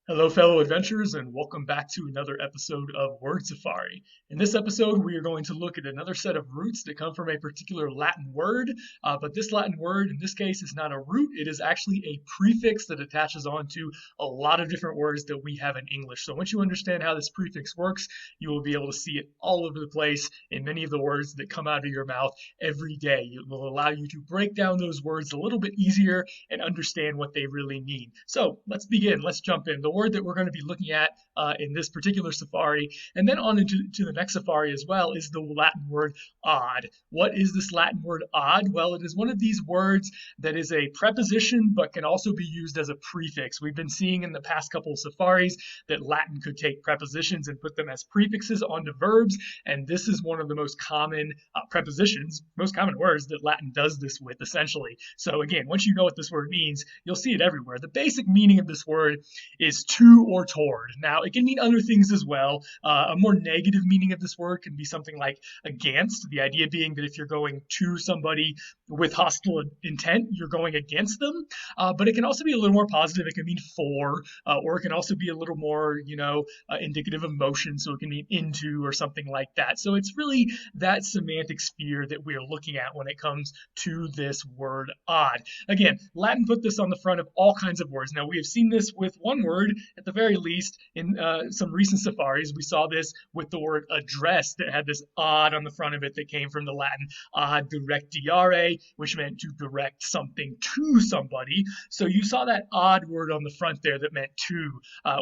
Hello, fellow adventurers, and welcome back to another episode of Word Safari. In this episode, we are going to look at another set of roots that come from a particular Latin word, but this Latin word, in this case, is not a root. It is actually a prefix that attaches onto a lot of different words that we have in English. So once you understand how this prefix works, you will be able to see it all over the place in many of the words that come out of your mouth every day. It will allow you to break down those words a little bit easier and understand what they really mean. So let's begin. Let's jump in. The word that we're going to be looking at in this particular safari, and then on into the next safari as well, is the Latin word odd. What is this Latin word odd? Well, it is one of these words that is a preposition but can also be used as a prefix. We've been seeing in the past couple of safaris that Latin could take prepositions and put them as prefixes onto verbs, and this is one of the most common prepositions, most common words that Latin does this with, essentially. So again, once you know what this word means, you'll see it everywhere. The basic meaning of this word is to or toward. Now, it can mean other things as well. A more negative meaning of this word can be something like against, the idea being that if you're going to somebody with hostile intent, you're going against them. But it can also be a little more positive. It can mean for, or it can also be a little more, indicative of motion. So it can mean into or something like that. So it's really that semantic sphere that we are looking at when it comes to this word odd. Again, Latin put this on the front of all kinds of words. Now, we have seen this with one word, at the very least, in some recent safaris. We saw this with the word address that had this odd on the front of it that came from the Latin ad directiare, which meant to direct something to somebody. So you saw that odd word on the front there that meant to.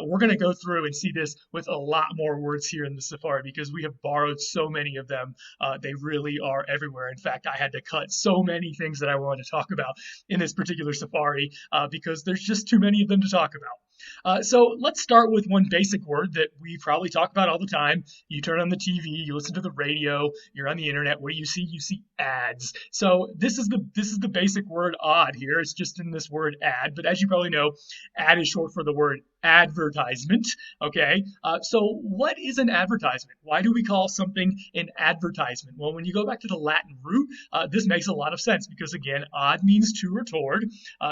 We're going to go through and see this with a lot more words here in the safari because we have borrowed so many of them. They really are everywhere. In fact, I had to cut so many things that I wanted to talk about in this particular safari because there's just too many of them to talk about. So let's start with one basic word that we probably talk about all the time. You turn on the TV, you listen to the radio, you're on the internet. What do you see? You see ads. So this is the basic word odd here. It's just in this word ad. But as you probably know, ad is short for the word advertisement. Okay. So what is an advertisement? Why do we call something an advertisement? Well, when you go back to the Latin root, this makes a lot of sense because again, odd means to or toward.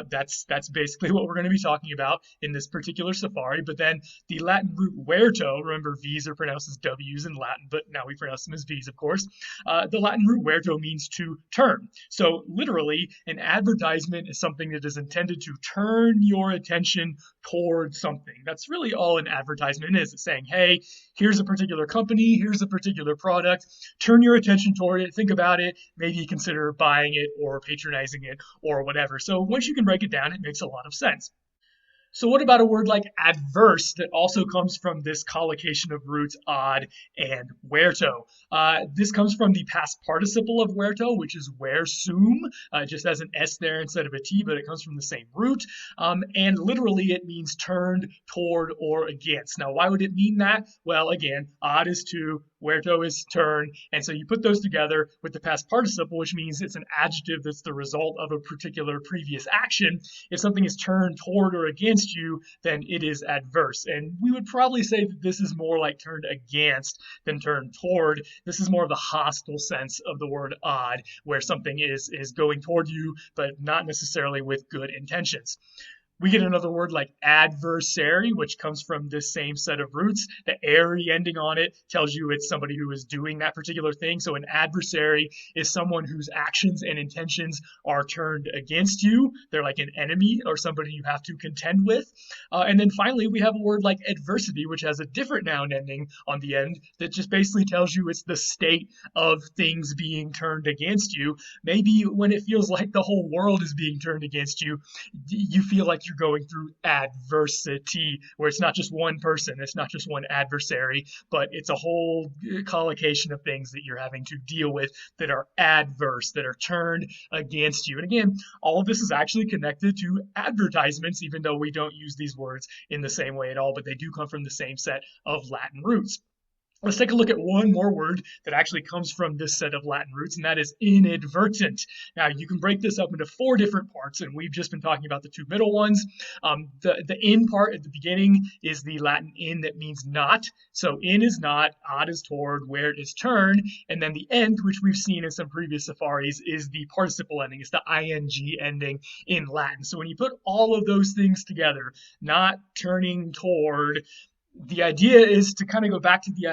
That's basically what we're going to be talking about in this particular safari. But then the Latin root verto, remember V's are pronounced as W's in Latin, but now we pronounce them as V's, of course. The Latin root verto means to turn. So literally, an advertisement is something that is intended to turn your attention toward something. That's really all an advertisement is. It's saying, hey, here's a particular company, here's a particular product, turn your attention toward it, think about it, maybe consider buying it or patronizing it or whatever. So once you can break it down, it makes a lot of sense. So what about a word like adverse that also comes from this collocation of roots odd and verto? This comes from the past participle of verto, which is versum. It just has an S there instead of a T, but it comes from the same root. And literally it means turned toward or against. Now, why would it mean that? Well, again, odd is to, verto is turn. And so you put those together with the past participle, which means it's an adjective that's the result of a particular previous action. If something is turned toward or against you, then it is adverse. And we would probably say that this is more like turned against than turned toward. This is more of the hostile sense of the word odd, where something is going toward you, but not necessarily with good intentions. We get another word like adversary, which comes from this same set of roots. The airy ending on it tells you it's somebody who is doing that particular thing. So an adversary is someone whose actions and intentions are turned against you. They're like an enemy or somebody you have to contend with. And then finally, we have a word like adversity, which has a different noun ending on the end that just basically tells you it's the state of things being turned against you. Maybe when it feels like the whole world is being turned against you, you feel like you're going through adversity, where it's not just one person, it's not just one adversary, but it's a whole collocation of things that you're having to deal with that are adverse, that are turned against you. And again, all of this is actually connected to advertisements, even though we don't use these words in the same way at all, but they do come from the same set of Latin roots. Let's take a look at one more word that actually comes from this set of Latin roots, and that is inadvertent. Now, you can break this up into four different parts, and we've just been talking about the two middle ones. The in part at the beginning is the Latin in that means not. So in is not, ad is toward, where is turn, and then the end, which we've seen in some previous safaris, is the participle ending. It's the ing ending in Latin. So when you put all of those things together, not, turning, toward, the idea is to kind of go back to the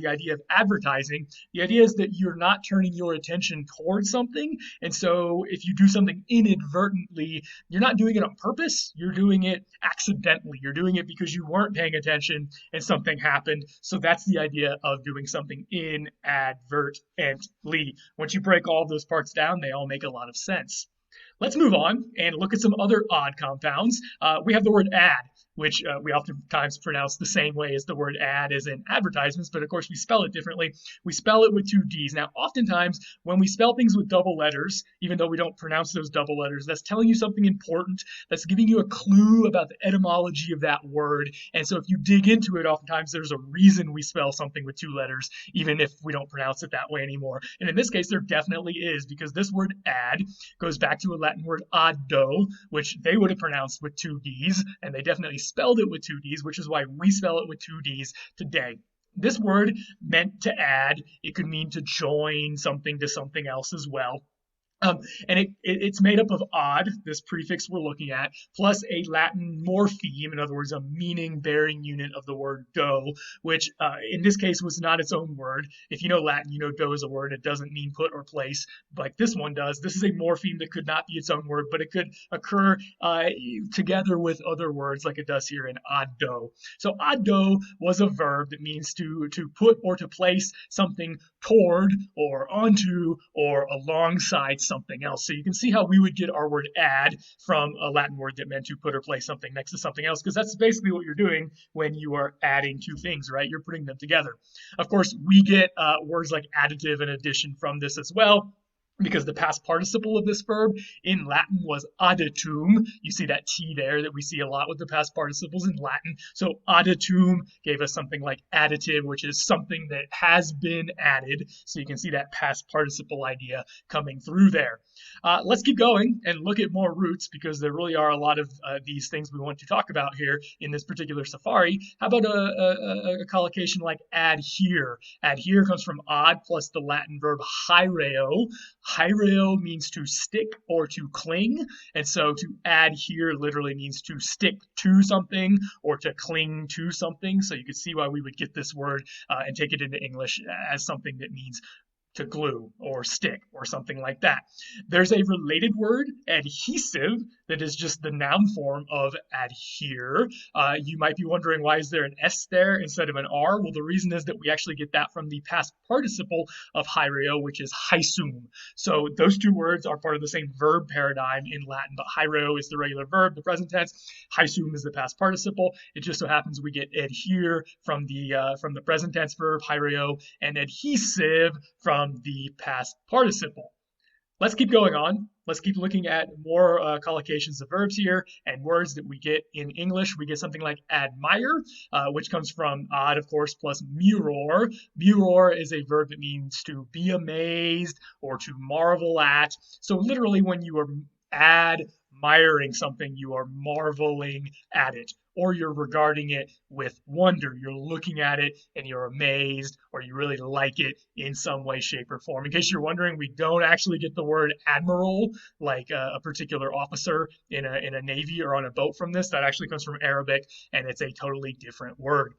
idea of advertising. The idea is that you're not turning your attention towards something, and so if you do something inadvertently, you're not doing it on purpose. You're doing it accidentally. You're doing it because you weren't paying attention and something happened. So that's the idea of doing something inadvertently. Once you break all of those parts down, they all make a lot of sense. Let's move on and look at some other odd compounds. We have the word ad, which we oftentimes pronounce the same way as the word ad as in advertisements, but of course we spell it differently. We spell it with two D's. Now, oftentimes when we spell things with double letters, even though we don't pronounce those double letters, that's telling you something important. That's giving you a clue about the etymology of that word. And so if you dig into it, oftentimes there's a reason we spell something with two letters, even if we don't pronounce it that way anymore. And in this case, there definitely is, because this word ad goes back to a Latin word addo, which they would have pronounced with two D's, and they definitely spelled it with two D's, which is why we spell it with two D's today. This word meant to add. It could mean to join something to something else as well. And it's made up of odd, this prefix we're looking at, plus a Latin morpheme, in other words, a meaning-bearing unit of the word do, which in this case was not its own word. If you know Latin, you know do is a word. It doesn't mean put or place, like this one does. This is a morpheme that could not be its own word, but it could occur together with other words like it does here in addo. So addo was a verb that means to put or to place something toward or onto or alongside something else. So you can see how we would get our word add from a Latin word that meant to put or place something next to something else, because that's basically what you're doing when you are adding two things, right? You're putting them together. Of course, we get words like additive and addition from this as well, because the past participle of this verb in Latin was additum. You see that T there that we see a lot with the past participles in Latin. So additum gave us something like additive, which is something that has been added. So you can see that past participle idea coming through there. Let's keep going and look at more roots, because there really are a lot of these things we want to talk about here in this particular safari. How about a collocation like adhere? Adhere comes from ad plus the Latin verb hyreo. Hyreo means to stick or to cling, and so to adhere literally means to stick to something or to cling to something. So you can see why we would get this word and take it into English as something that means to glue or stick or something like that. There's a related word, adhesive, that is just the noun form of adhere. You might be wondering, why is there an S there instead of an R? Well, the reason is that we actually get that from the past participle of hyreo, which is hysum. So those two words are part of the same verb paradigm in Latin, but hyreo is the regular verb, the present tense. Hysum is the past participle. It just so happens we get adhere from the present tense verb hyreo, and adhesive from the past participle. Let's keep going on. Let's keep looking at more collocations of verbs here and words that we get in English. We get something like admire, which comes from ad, of course, plus miror. Miror is a verb that means to be amazed or to marvel at. So literally when you are admiring something, you are marveling at it, or you're regarding it with wonder. You're looking at it and you're amazed, or you really like it in some way, shape, or form. In case you're wondering, we don't actually get the word admiral, like a particular officer in a navy or on a boat from this. That actually comes from Arabic, and it's a totally different word.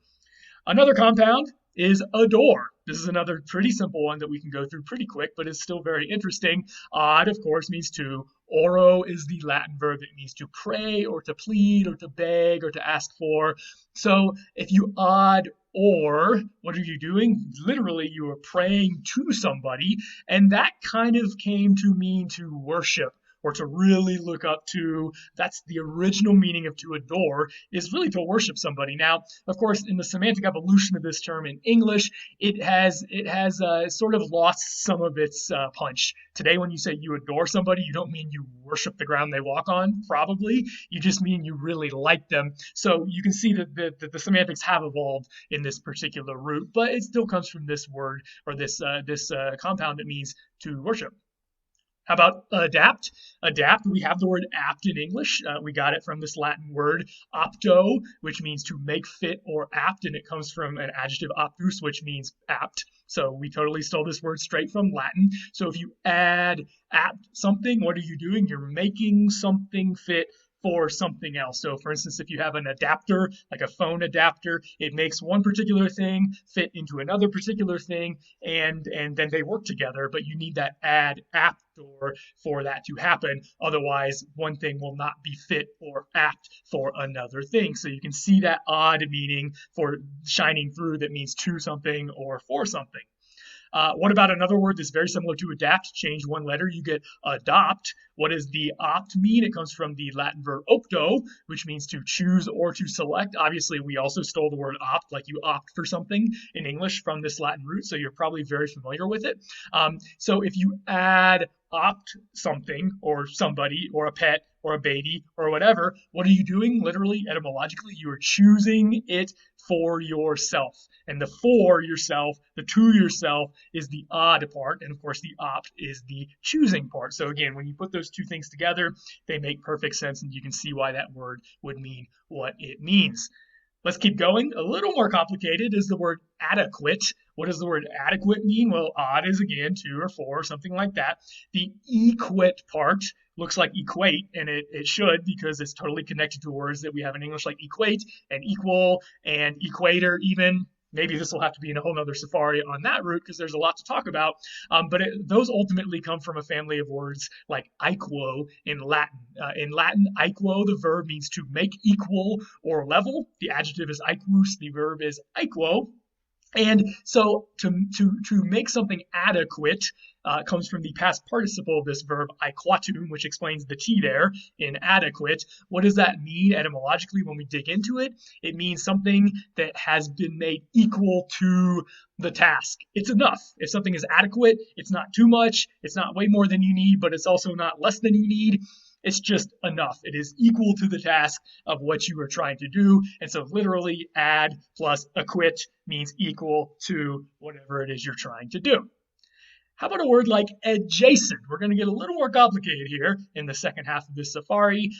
Another compound is adore. This is another pretty simple one that we can go through pretty quick, but it's still very interesting. Ad, of course, means to. Oro is the Latin verb that means to pray or to plead or to beg or to ask for. So if you ad or, what are you doing? Literally, you are praying to somebody, and that kind of came to mean to worship or to really look up to. That's the original meaning of to adore, is really to worship somebody. Now, of course, in the semantic evolution of this term in English, it has sort of lost some of its punch. Today, when you say you adore somebody, you don't mean you worship the ground they walk on, probably. You just mean you really like them. So you can see that the semantics have evolved in this particular root, but it still comes from this word, or this compound that means to worship. How about adapt? Adapt, we have the word apt in English. We got it from this Latin word apto, which means to make fit or apt, and it comes from an adjective aptus, which means apt. So we totally stole this word straight from Latin. So if you add apt something, what are you doing? You're making something fit for something else. So for instance, if you have an adapter, like a phone adapter, it makes one particular thing fit into another particular thing, and then they work together, but you need that add apt for that to happen. Otherwise, one thing will not be fit or apt for another thing. So you can see that odd meaning for shining through that means to something or for something. What about another word that's very similar to adapt? Change one letter, you get adopt. What does the opt mean? It comes from the Latin verb opto, which means to choose or to select. Obviously, we also stole the word opt, like you opt for something in English, from this Latin root, so you're probably very familiar with it. So if you add opt something or somebody or a pet or a baby or whatever, what are you doing? Literally, etymologically, you are choosing it for yourself. And the for yourself, the to yourself, is the odd part. And of course, the opt is the choosing part. So again, when you put those two things together, they make perfect sense, and you can see why that word would mean what it means. Let's keep going. A little more complicated is the word adequate. What does the word adequate mean? Well, odd is again to or for, something like that. The equate part looks like equate, and it should, because it's totally connected to words that we have in English, like equate and equal and equator even. Maybe this will have to be in a whole nother safari on that route, because there's a lot to talk about. But those ultimately come from a family of words like equo in Latin. In Latin, equo, the verb, means to make equal or level. The adjective is equus, the verb is equo. And so to make something adequate comes from the past participle of this verb aequatum, which explains the T there in adequate. What does that mean etymologically when we dig into it? It means something that has been made equal to the task. It's enough. If something is adequate, it's not too much, it's not way more than you need, but it's also not less than you need. It's just enough. It is equal to the task of what you are trying to do. And so literally add plus acquit means equal to whatever it is you're trying to do. How about a word like adjacent? We're going to get a little more complicated here in the second half of this safari.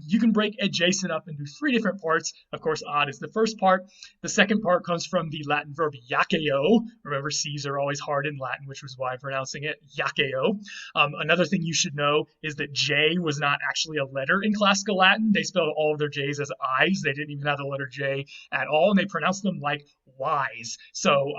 You can break adjacent up into three different parts. Of course, odd is the first part. The second part comes from the Latin verb yakeo. Remember, C's are always hard in Latin, which was why I'm pronouncing it yakeo. Another thing you should know is that J was not actually a letter in classical Latin. They spelled all of their J's as I's. They didn't even have the letter J at all, and they pronounced them like Y's. So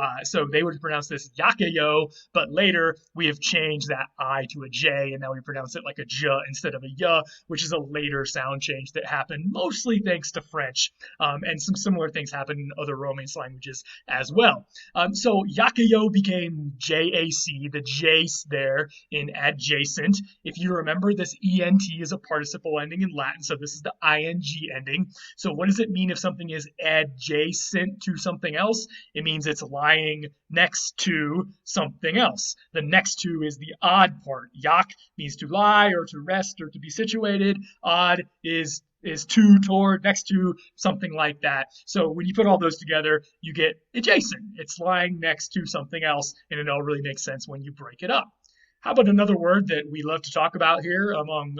they would pronounce this yakeo, but later we have changed that I to a J, and now we pronounce it like a J instead of a Y, which is a later sound change that happened mostly thanks to French, and some similar things happen in other Romance languages as well. So yakeo became JAC, the J there in adjacent. If you remember, this ENT is a participle ending in Latin, so this is the ING ending. So what does it mean if something is adjacent to something else? It means it's lying next to something else. The next to is the odd part. Yak means to lie or to rest or to be situated. Odd is to, toward, next to, something like that. So when you put all those together, you get adjacent. It's lying next to something else, and it all really makes sense when you break it up. How about another word that we love to talk about here among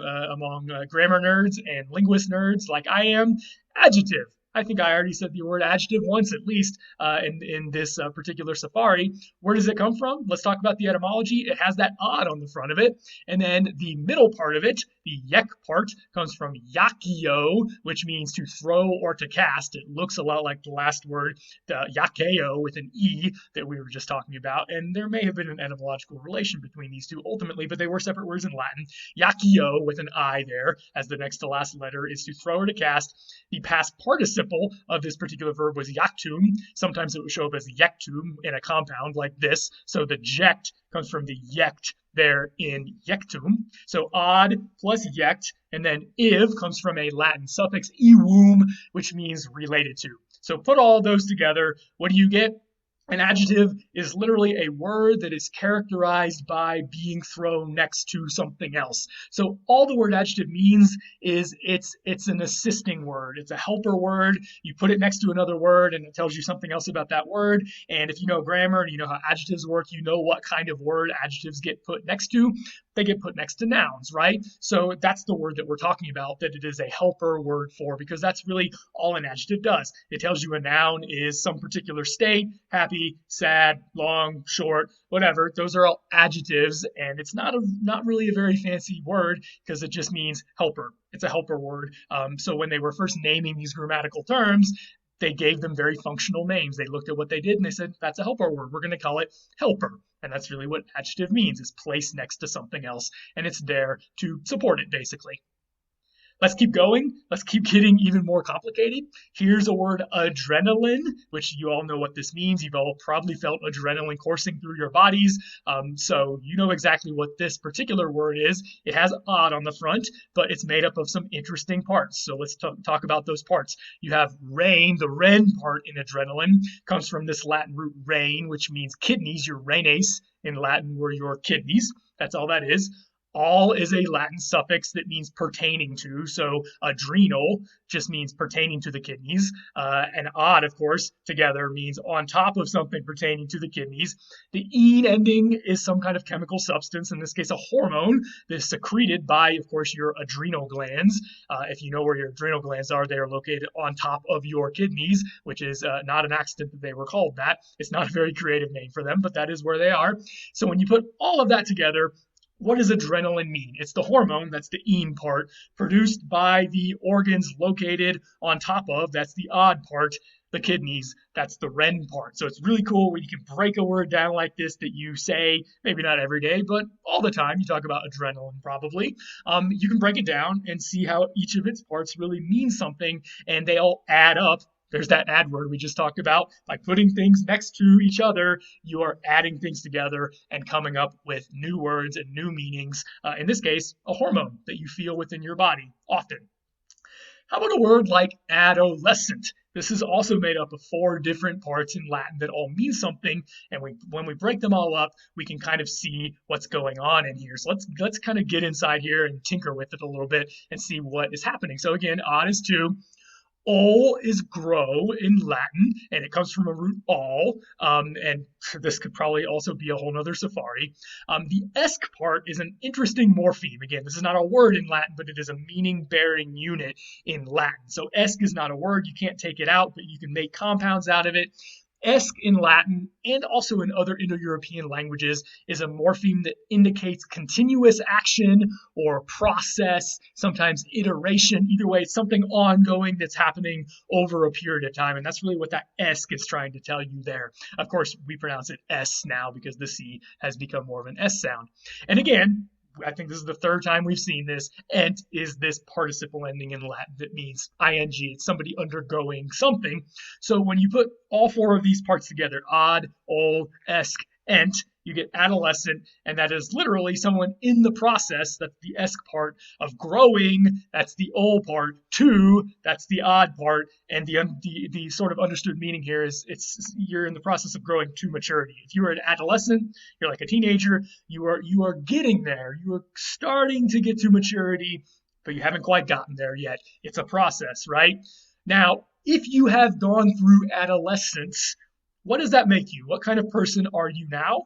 grammar nerds and linguist nerds like I am? Adjective. I think I already said the word adjective once at least in this particular safari. Where does it come from? Let's talk about the etymology. It has that odd on the front of it. And then the middle part of it, the yek part, comes from yakio, which means to throw or to cast. It looks a lot like the last word, the yakeo with an E that we were just talking about. And there may have been an etymological relation between these two ultimately, but they were separate words in Latin. Yakio with an I there as the next to last letter is to throw or to cast. The past participle participle of this particular verb was yaktum. Sometimes it would show up as yektum in a compound like this. So the ject comes from the yekt there in yectum. So odd plus yect, and then iv comes from a Latin suffix iwum, which means related to. So put all those together, what do you get? An adjective is literally a word that is characterized by being thrown next to something else. So all the word adjective means is it's an assisting word. It's a helper word. You put it next to another word and it tells you something else about that word. And if you know grammar and you know how adjectives work, you know what kind of word adjectives get put next to. They get put next to nouns, right? So that's the word that we're talking about, that it is a helper word for, because that's really all an adjective does. It tells you a noun is some particular state, happy, sad, long, short, whatever. Those are all adjectives, and it's not really a very fancy word because it just means helper. It's a helper word. So when they were first naming these grammatical terms, they gave them very functional names. They looked at what they did and they said, that's a helper word. We're going to call it helper. And that's really what adjective means, is placed next to something else. And it's there to support it, basically. Let's keep going. Let's keep getting even more complicated. Here's a word, adrenaline, which you all know what this means. You've all probably felt adrenaline coursing through your bodies. So you know exactly what this particular word is. It has odd on the front, but it's made up of some interesting parts. So let's talk about those parts. You have rein. The ren part in adrenaline comes from this Latin root rein, which means kidneys. Your renes in Latin were your kidneys. That's all that is. All is a Latin suffix that means pertaining to. So adrenal just means pertaining to the kidneys. And odd, of course, together means on top of something pertaining to the kidneys. The "ine" ending is some kind of chemical substance, in this case a hormone, that is secreted by, of course, your adrenal glands. If you know where your adrenal glands are, they are located on top of your kidneys, which is not an accident that they were called that. It's not a very creative name for them, but that is where they are. So when you put all of that together, what does adrenaline mean? It's the hormone, that's the "ine" part, produced by the organs located on top of, that's the odd part, the kidneys, that's the ren part. So it's really cool when you can break a word down like this that you say, maybe not every day, but all the time. You talk about adrenaline probably. You can break it down and see how each of its parts really means something, and they all add up. There's that add word we just talked about. By putting things next to each other, you are adding things together and coming up with new words and new meanings. In this case, a hormone that you feel within your body often. How about a word like adolescent? This is also made up of 4 different parts in Latin that all mean something, and when we break them all up, we can kind of see what's going on in here. So let's kind of get inside here and tinker with it a little bit and see what is happening. So again, odd is 2. Ol is grow in Latin, and it comes from a root all, and this could probably also be a whole nother safari. The esk part is an interesting morpheme. Again, this is not a word in Latin, but it is a meaning-bearing unit in Latin. So esk is not a word. You can't take it out, but you can make compounds out of it. Esk in Latin and also in other Indo-European languages is a morpheme that indicates continuous action or process, sometimes iteration. Either way, it's something ongoing that's happening over a period of time, and that's really what that esk is trying to tell you there. Of course, we pronounce it S now because the C has become more of an S sound. And again, I think this is the 3rd time we've seen this. Ent is this participle ending in Latin that means ing. It's somebody undergoing something. So when you put all 4 of these parts together, odd, ol, esk, ent, you get adolescent, and that is literally someone in the process. That's the esk part of growing. That's the ol part. 2, that's the odd part. And the sort of understood meaning here is you're in the process of growing to maturity. If you are an adolescent, you're like a teenager. You are getting there. You are starting to get to maturity, but you haven't quite gotten there yet. It's a process, right? Now, if you have gone through adolescence, what does that make you? What kind of person are you now?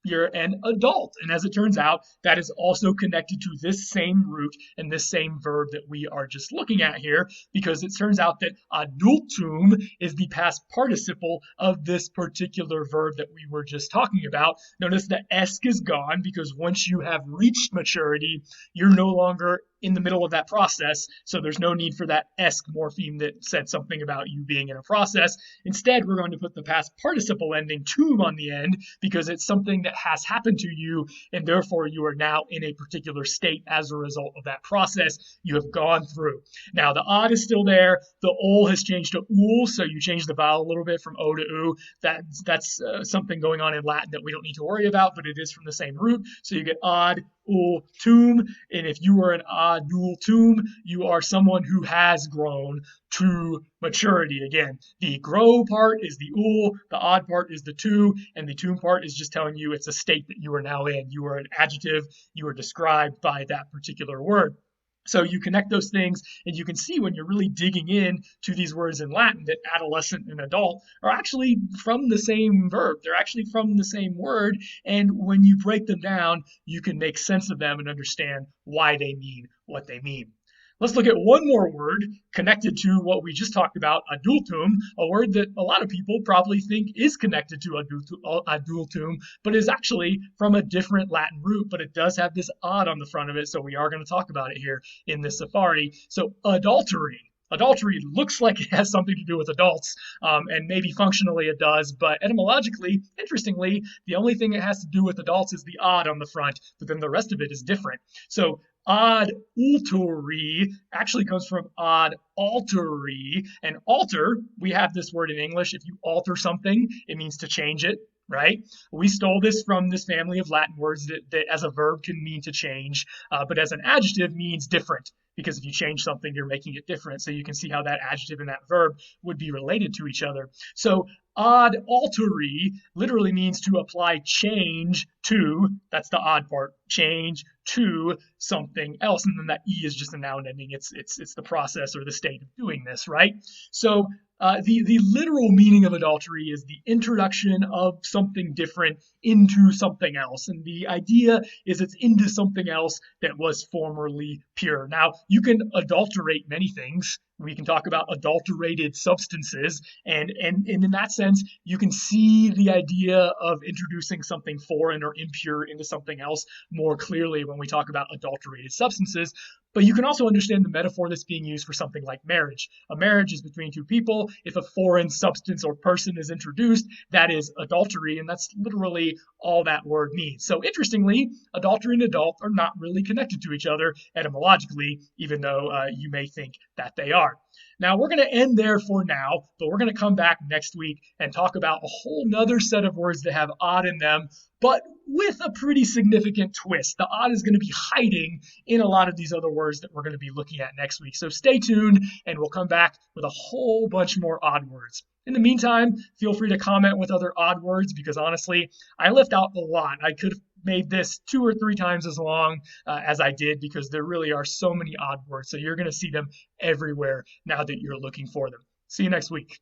You're an adult. And as it turns out, that is also connected to this same root and this same verb that we are just looking at here, because it turns out that adultum is the past participle of this particular verb that we were just talking about. Notice the esk is gone because once you have reached maturity, you're no longer in the middle of that process, so there's no need for that esque morpheme that said something about you being in a process. Instead, we're going to put the past participle ending tum on the end because it's something that has happened to you, and therefore you are now in a particular state as a result of that process you have gone through. Now, the odd is still there. The ol has changed to ul, so you change the vowel a little bit from o to u. That's something going on in Latin that we don't need to worry about, but it is from the same root. So you get ad, ul, tum. And if you are an adultum, you are someone who has grown to maturity. Again, the grow part is the ul, the odd part is the tu, and the tum part is just telling you it's a state that you are now in. You are an adjective. You are described by that particular word. So you connect those things, and you can see when you're really digging in to these words in Latin that adolescent and adult are actually from the same verb. They're actually from the same word, and when you break them down, you can make sense of them and understand why they mean what they mean. Let's look at one more word connected to what we just talked about, adultum, a word that a lot of people probably think is connected to adultum, but is actually from a different Latin root, but it does have this odd on the front of it, so we are going to talk about it here in this safari. So adultery. Adultery looks like it has something to do with adults, and maybe functionally it does, but etymologically, interestingly, the only thing it has to do with adults is the odd on the front, but then the rest of it is different. So adultery actually comes from adultery, and alter, we have this word in English. If you alter something, it means to change it, right? We stole this from this family of Latin words that as a verb can mean to change, but as an adjective means different, because if you change something, you're making it different. So you can see how that adjective and that verb would be related to each other. So adultery literally means to apply change to, that's the odd part, change to something else. And then that E is just a noun ending. It's the process or the state of doing this, right? So the literal meaning of adultery is the introduction of something different into something else. And the idea is it's into something else that was formerly pure. Now, you can adulterate many things. We can talk about adulterated substances. And in that sense, you can see the idea of introducing something foreign or impure into something else more clearly when we talk about adulterated substances. But you can also understand the metaphor that's being used for something like marriage. A marriage is between two people. If a foreign substance or person is introduced, that is adultery, and that's literally all that word means. So interestingly, adultery and adult are not really connected to each other etymologically, even though you may think that they are. Now, we're going to end there for now, but we're going to come back next week and talk about a whole nother set of words that have odd in them, but with a pretty significant twist. The odd is going to be hiding in a lot of these other words that we're going to be looking at next week. So stay tuned, and we'll come back with a whole bunch more odd words. In the meantime, feel free to comment with other odd words, because honestly, I left out a lot. I could have made this 2 or 3 times as long as I did, because there really are so many odd words. So you're going to see them everywhere now that you're looking for them. See you next week.